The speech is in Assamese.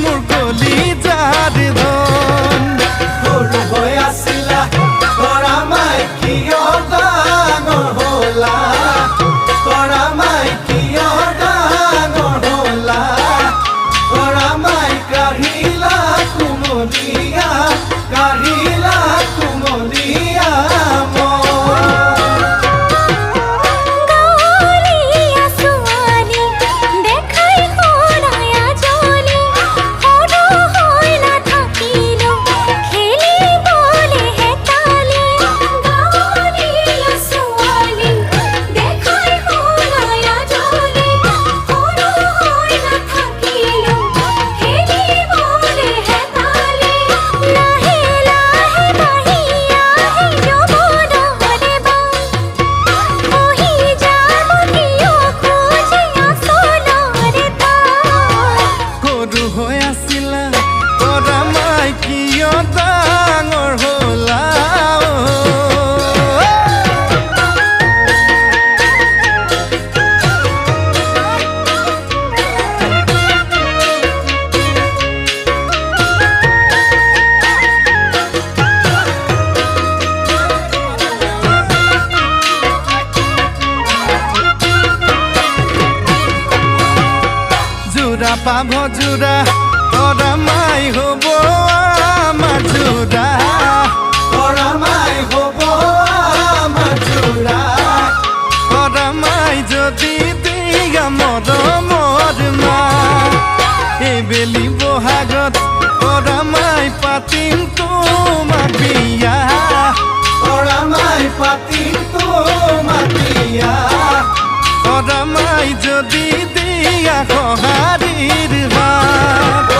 মোৰ কলিজাৰ ধন সৰু হৈ আছিলা তৰা মাই কিয় ডাঙৰ হলা তৰা মাই কিয় ডাঙৰ হলা তৰা মাই কাঢ়িলা কুমলীয়া কাঢ়িলা কুমলীয়া পাভ জোৰা তৰা মাই হব আমাৰ জোৰা তৰা মাই হব আমাৰ জোৰা তৰা মাই যদি দিয়া মৰমৰ মা এইবেলি বহাগত তৰা মাই পাতিম তোমাৰ বিয়া তৰা মাই পাতিম তোমাৰ বিয়া তৰা মাই যদি দিয়া সঁহাৰিৰ হাত